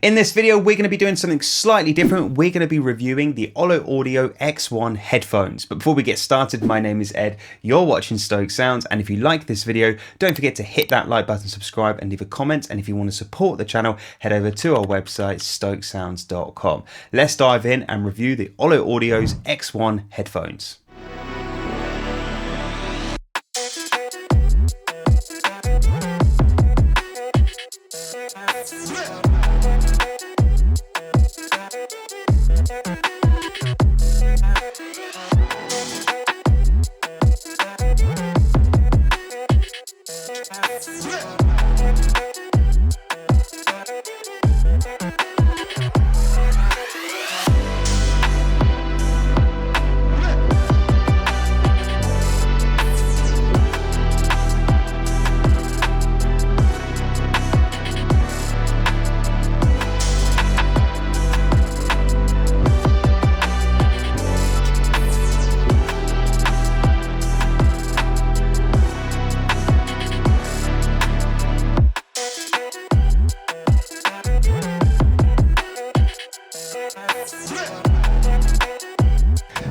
In this video, we're going to be doing something slightly different. We're going to be reviewing the Ollo Audio X1 headphones. But before we get started, my name is Ed. You're watching Stokes Sounds. And if you like this video, don't forget to hit that like button, subscribe and leave a comment. And if you want to support the channel, head over to our website, stokesounds.com. Let's dive in and review the Ollo Audio's X1 headphones.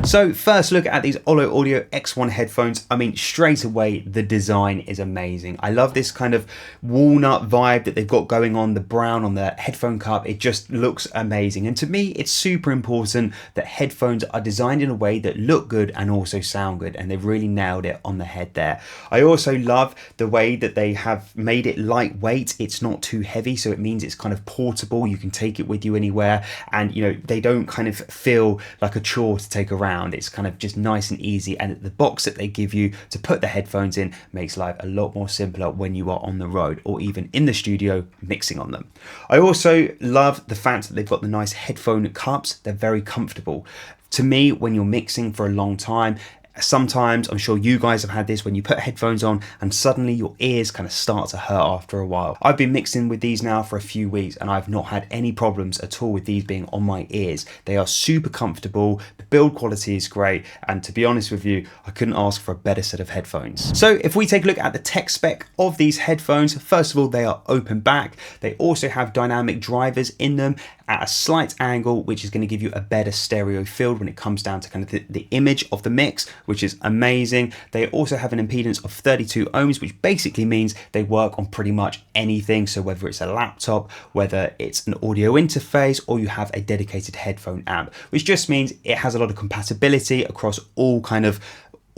So first look at these Ollo Audio X1 headphones. I mean, straight away, the design is amazing. I love this kind of walnut vibe that they've got going on, the brown on the headphone cup. It just looks amazing. And to me, it's super important that headphones are designed in a way that look good and also sound good. And they've really nailed it on the head there. I also love the way that they have made it lightweight. It's not too heavy, so it means it's kind of portable. You can take it with you anywhere. And, you know, they don't kind of feel like a chore to take around. It's kind of just nice and easy, and the box that they give you to put the headphones in makes life a lot more simpler when you are on the road or even in the studio mixing on them. I also love the fact that they've got the nice headphone cups. They're very comfortable. To me, when you're mixing for a long time, sometimes, I'm sure you guys have had this, when you put headphones on and suddenly your ears kind of start to hurt after a while. I've been mixing with these now for a few weeks and I've not had any problems at all with these being on my ears. They are super comfortable, the build quality is great, and to be honest with you, I couldn't ask for a better set of headphones. So if we take a look at the tech spec of these headphones, first of all, they are open back. They also have dynamic drivers in them at a slight angle, which is going to give you a better stereo field when it comes down to kind of the image of the mix, which is amazing. They also have an impedance of 32 ohms, which basically means they work on pretty much anything. So whether it's a laptop, whether it's an audio interface, or you have a dedicated headphone amp, which just means it has a lot of compatibility across all kind of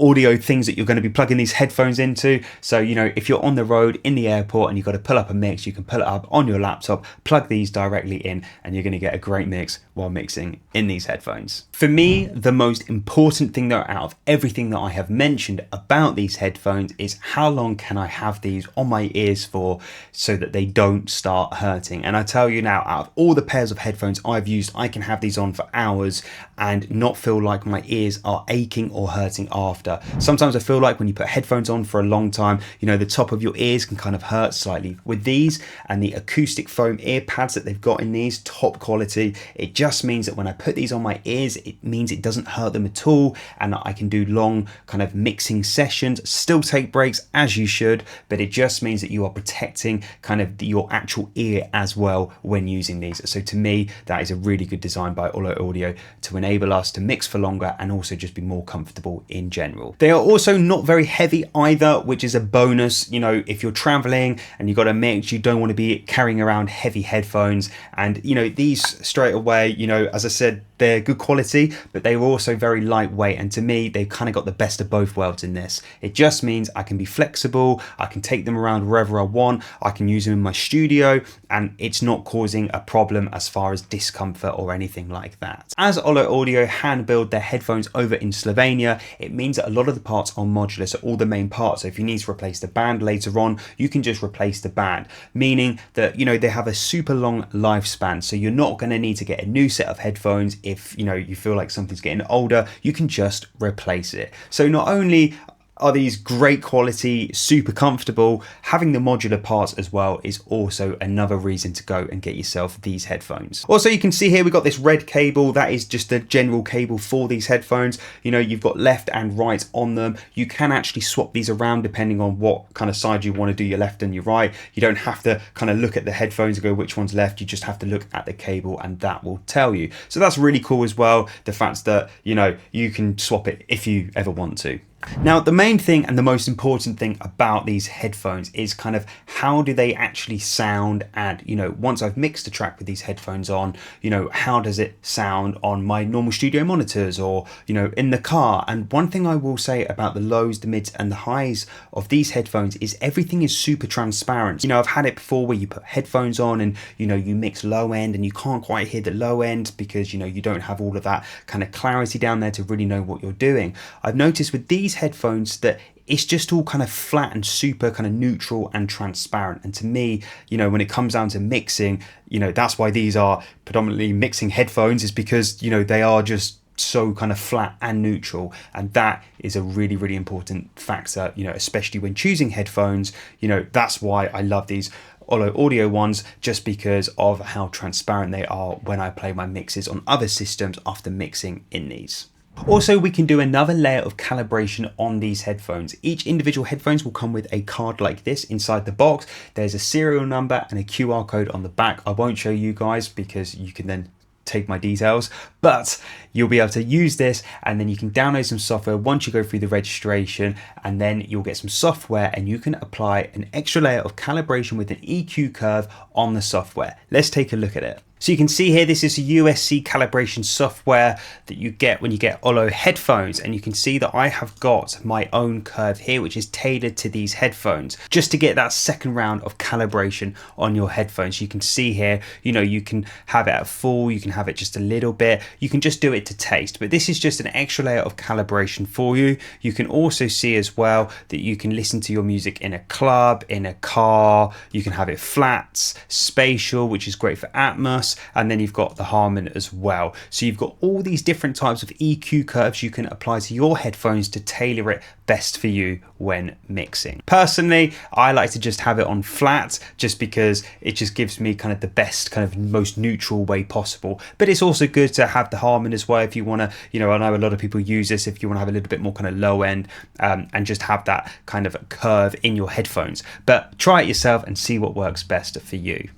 audio things that you're going to be plugging these headphones into. So, you know, if you're on the road in the airport and you've got to pull up a mix, you can pull it up on your laptop, plug these directly in, and you're going to get a great mix while mixing in these headphones. For me, the most important thing though, out of everything that I have mentioned about these headphones, is how long can I have these on my ears for so that they don't start hurting. And I tell you now, out of all the pairs of headphones I've used, I can have these on for hours and not feel like my ears are aching or hurting after. Sometimes I feel like when you put headphones on for a long time, you know, the top of your ears can kind of hurt slightly. With these and the acoustic foam ear pads that they've got in these, top quality, it just means that when I put these on my ears, it means it doesn't hurt them at all, and I can do long kind of mixing sessions, still take breaks as you should, but it just means that you are protecting kind of your actual ear as well when using these. So to me, that is a really good design by Ollo Audio to enable us to mix for longer and also just be more comfortable in general. They are also not very heavy either, which is a bonus. You know, if you're traveling and you've got a mix, you don't want to be carrying around heavy headphones. And, you know, these straight away, you know, as I said, they're good quality, but they were also very lightweight. And to me, they've kind of got the best of both worlds in this. It just means I can be flexible. I can take them around wherever I want. I can use them in my studio, and it's not causing a problem as far as discomfort or anything like that. As Ollo Audio hand build their headphones over in Slovenia, it means that a lot of the parts are modular, so all the main parts. So if you need to replace the band later on, you can just replace the band, meaning that, you know, they have a super long lifespan. So you're not going to need to get a new set of headphones if, you know, you feel like something's getting older. You can just replace it. So not only Are these great quality, super comfortable? Having the modular parts as well is also another reason to go and get yourself these headphones. Also, you can see here we've got this red cable. That is just the general cable for these headphones. You know, you've got left and right on them. You can actually swap these around depending on what kind of side you want to do, your left and your right. You don't have to kind of look at the headphones and go which one's left. You just have to look at the cable and that will tell you. So that's really cool as well. The fact that, you know, you can swap it if you ever want to. Now, the main thing and the most important thing about these headphones is kind of how do they actually sound, and, you know, once I've mixed a track with these headphones on, you know, how does it sound on my normal studio monitors or, you know, in the car. And one thing I will say about the lows, the mids and the highs of these headphones is everything is super transparent. You know, I've had it before where you put headphones on and, you know, you mix low end and you can't quite hear the low end because, you know, you don't have all of that kind of clarity down there to really know what you're doing. I've noticed with these headphones that it's just all kind of flat and super kind of neutral and transparent. And to me, you know, when it comes down to mixing, you know, that's why these are predominantly mixing headphones, is because, you know, they are just so kind of flat and neutral. And that is a really, really important factor, you know, especially when choosing headphones. You know, that's why I love these Ollo Audio ones, just because of how transparent they are when I play my mixes on other systems after mixing in these. Also, we can do another layer of calibration on these headphones. Each individual headphones will come with a card like this inside the box. There's a serial number and a QR code on the back. I won't show you guys because you can then take my details, but you'll be able to use this and then you can download some software once you go through the registration, and then you'll get some software and you can apply an extra layer of calibration with an EQ curve on the software. Let's take a look at it. So you can see here, this is a USC calibration software that you get when you get Ollo headphones, and you can see that I have got my own curve here which is tailored to these headphones just to get that second round of calibration on your headphones. You can see here, you know, you can have it at full, you can have it just a little bit, you can just do it to taste, but this is just an extra layer of calibration for you. You can also see as well that you can listen to your music in a club, in a car, you can have it flats, spatial, which is great for Atmos, and then you've got the Harman as well. So you've got all these different types of EQ curves you can apply to your headphones to tailor it best for you when mixing. Personally, I like to just have it on flat just because it just gives me kind of the best, kind of most neutral way possible. But it's also good to have the Harman as well if you want to, you know, I know a lot of people use this if you want to have a little bit more kind of low end and just have that kind of curve in your headphones. But try it yourself and see what works best for you.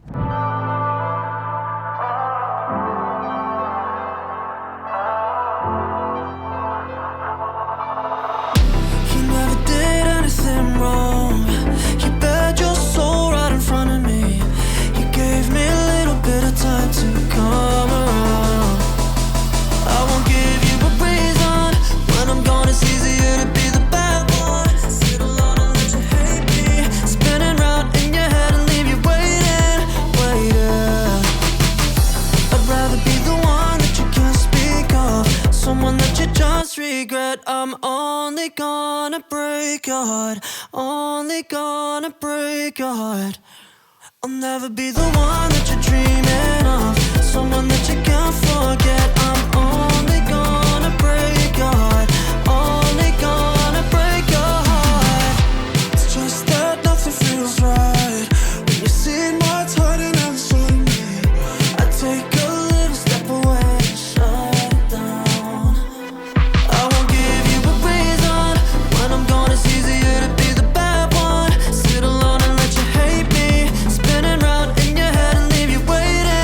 I'm only gonna break your heart, only gonna break your heart. I'll never be the one that you're dreaming of, someone that you can't forget. I'm only gonna break your heart, only gonna break your heart. It's just that nothing feels right when you see what's hiding inside me. I take a little step away and shut it down. I won't give you a reason when I'm gone. It's easier to be the bad one, sit alone and let you hate me, spinning round in your head and leave you waiting.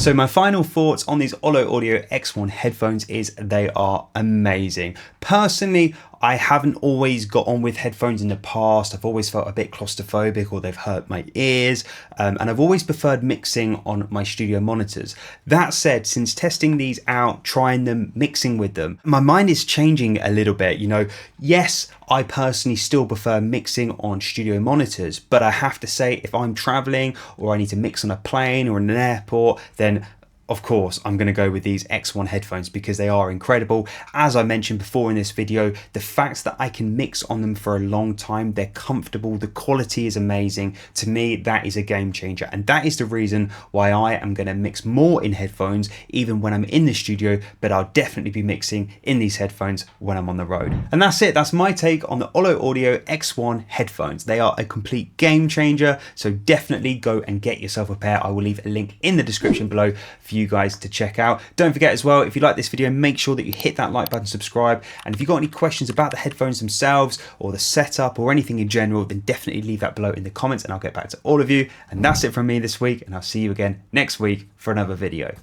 So my final thoughts on these Ollo Audio X1 headphones is they are amazing. Personally, I haven't always got on with headphones in the past. I've always felt a bit claustrophobic, or they've hurt my ears, and I've always preferred mixing on my studio monitors. That said, since testing these out, trying them, mixing with them, my mind is changing a little bit. You know, yes, I personally still prefer mixing on studio monitors, but I have to say, if I'm traveling or I need to mix on a plane or in an airport, then of course, I'm going to go with these X1 headphones because they are incredible. As I mentioned before in this video, the fact that I can mix on them for a long time, they're comfortable, the quality is amazing. To me, that is a game changer. And that is the reason why I am going to mix more in headphones, even when I'm in the studio, but I'll definitely be mixing in these headphones when I'm on the road. And that's it. That's my take on the Ollo Audio X1 headphones. They are a complete game changer. So definitely go and get yourself a pair. I will leave a link in the description below for you guys to check out. Don't forget as well, if you like this video, make sure that you hit that like button, subscribe, and if you've got any questions about the headphones themselves or the setup or anything in general, then definitely leave that below in the comments and I'll get back to all of you. And that's it from me this week, and I'll see you again next week for another video.